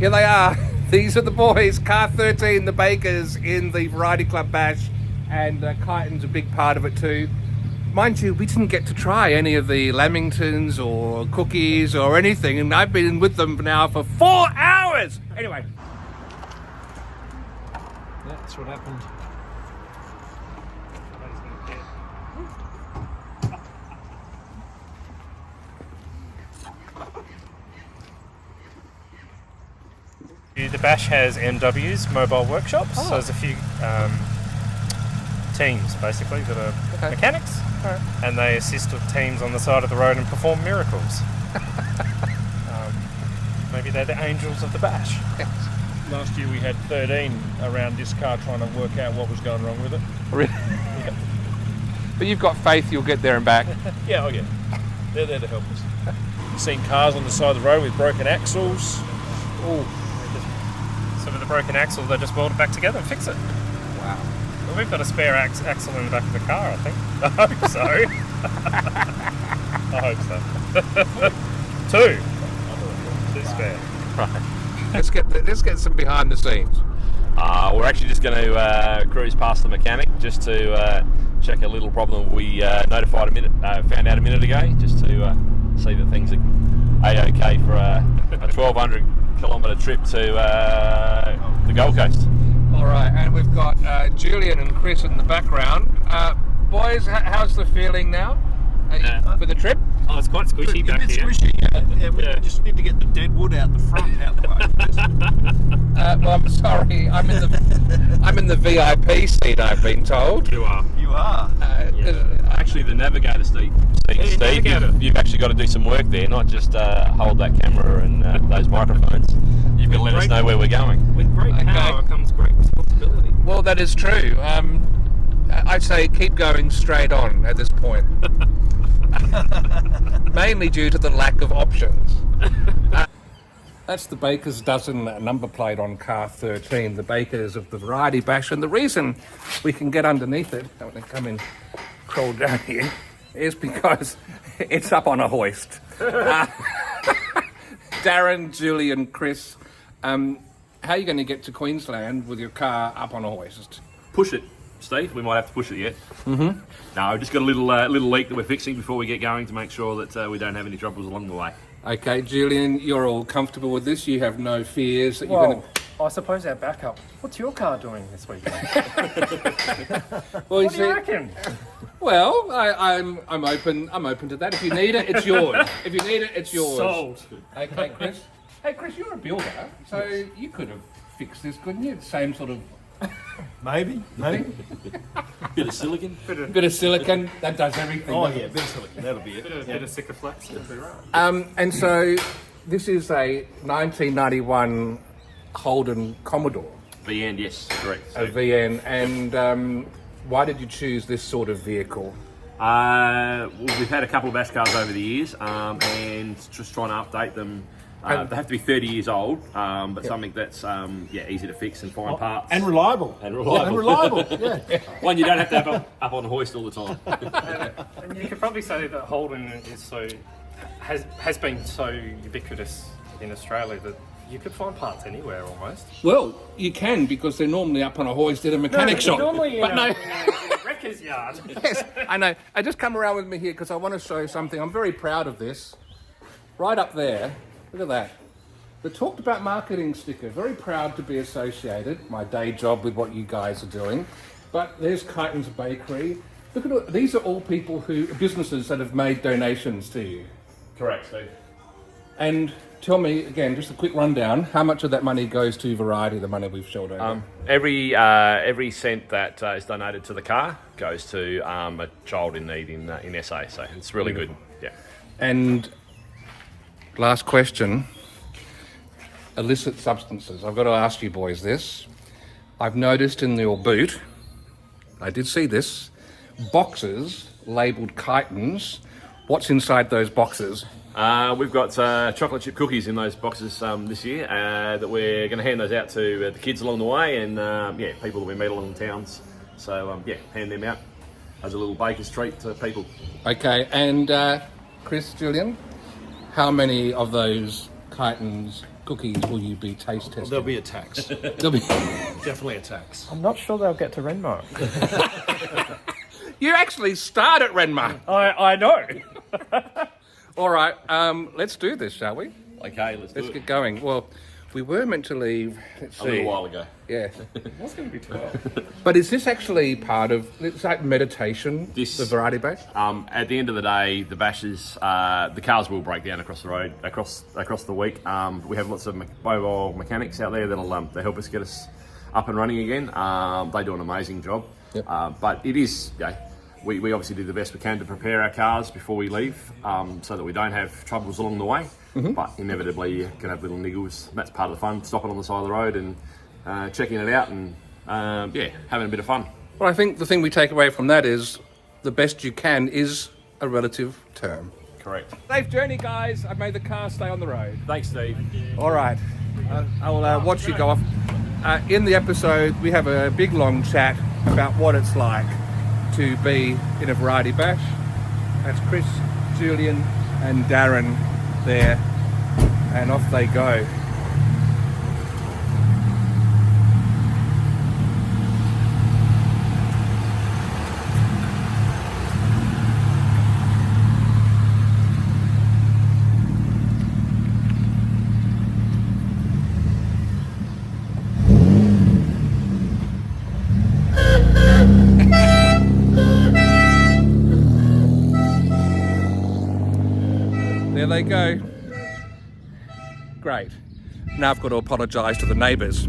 Here they are. These are the boys, Car 13, the Bakers in the Variety Club Bash, and Kyneton's a big part of it too. Mind you, we didn't get to try any of the lamingtons or cookies or anything, and I've been with them now for 4 hours! Anyway. That's what happened. The Bash has MWs, mobile workshops, so there's a few teams basically that are mechanics, and they assist with teams on the side of the road and perform miracles. Maybe they're the angels of the Bash. Last year we had 13 around this car trying to work out what was going wrong with it. Really? Yeah. But you've got faith you'll get there and back. Yeah, they're there to help us. You've seen cars on the side of the road with broken axles. Oh. So with a broken axle, they just weld it back together and fix it. Wow. Well, we've got a spare axle in the back of the car, I think. I hope so. I hope so. Two spare. Right. Let's get some behind the scenes. We're actually just going to cruise past the mechanic just to check a little problem we found out a minute ago, just to see that things are A-OK for a 1,200 kilometre trip to the Gold Coast. All right, and we've got Julian and Chris in the background. Boys, how's the feeling now for the trip? Oh, it's quite squishy back here. Squishy, yeah. We just need to get the dead wood out the front, out the way. Well, I'm sorry, I'm in the VIP seat, I've been told. You are. You are. Actually, the navigator seat, Steve, you've actually got to do some work there, not just hold that camera and those microphones. You've got to let us know where we're going. With great power comes great responsibility. Well, that is true. I'd say keep going straight on at this point. Mainly due to the lack of options. That's the Baker's Dozen number plate on car 13, the Bakers of the Variety Bash, and the reason we can get underneath it, I'm going to come in, crawl down here, is because it's up on a hoist. Darren, Julian, Chris, how are you going to get to Queensland with your car up on a hoist? Push it, Steve. We might have to push it yet. Mm-hmm. No, we've just got a little leak that we're fixing before we get going to make sure that we don't have any troubles along the way. Okay, Julian, you're all comfortable with this? You have no fears that Well, you're going I suppose our backup. What's your car doing this weekend? Well, What do you reckon? Well, I'm open to that. If you need it, it's yours. If you need it, it's yours. Sold. Okay, Chris. Hey, Chris, you're a builder, so you could have fixed this, couldn't you? The same sort of Maybe. Bit of silicon. bit of silicon that does everything. Oh yeah, bit of silicon, that'll be it. Bit of Sikaflex. You'll be right. And so this is a 1991 Holden Commodore, VN, yes, correct. a VN, and why did you choose this sort of vehicle? Well, we've had a couple of bash cars over the years, and just trying to update them. They have to be 30 years old, but something that's easy to fix and find parts. And reliable. Yeah. One you don't have to have up on a hoist all the time. And you could probably say that Holden is has been so ubiquitous in Australia that you could find parts anywhere almost. Well, you can, because they're normally up on a hoist at a mechanic shop. Normally in But a wrecker's yard. Yes, I know. I just come around with me here because I want to show you something. I'm very proud of this. Right up there, look at that. The Talked About Marketing sticker. Very proud to be associated, my day job, with what you guys are doing. But there's Kyneton's Bakery. Look at all, these are all businesses that have made donations to you. Correct, Steve. And tell me, again, just a quick rundown, how much of that money goes to Variety, the money we've shelled over? Every cent that is donated to the car goes to a child in need in SA, so it's really good. Yeah. And last question, illicit substances. I've got to ask you boys this. I've noticed in your boot, I did see this, boxes labelled Kyneton's. What's inside those boxes? We've got chocolate chip cookies in those boxes this year that we're going to hand those out to the kids along the way, and people that we meet along the towns. So hand them out as a little baker's treat to people. Okay, and Chris, Julian, how many of those Kyneton's cookies will you be taste testing? There'll be a tax. There'll be- Definitely a tax. I'm not sure they'll get to Renmark. You actually start at Renmark. I know. All right, let's do this, shall we? Okay, let's Let's get going. Well, we were meant to leave. Let's see. A little while ago. Yeah. What's going to be 12? But is this actually part of? It's like meditation. This- the variety bash. At the end of the day, the bashes, the cars will break down across the road across the week. We have lots of mobile mechanics out there that'll they help us get us up and running again. They do an amazing job. Yep. But it is, we obviously do the best we can to prepare our cars before we leave, so that we don't have troubles along the way. But inevitably, you can have little niggles. That's part of the fun. Stopping on the side of the road and checking it out and having a bit of fun. Well, I think the thing we take away from that is the best you can is a relative term. Correct. Safe journey, guys. I've made the car stay on the road. Thanks, Steve. All right. I'll watch you go off. In the episode, we have a big, long chat about what it's like to be in a variety bash. That's Chris, Julian, and Darren there, and off they go. There they go. Great. Now I've got to apologise to the neighbours.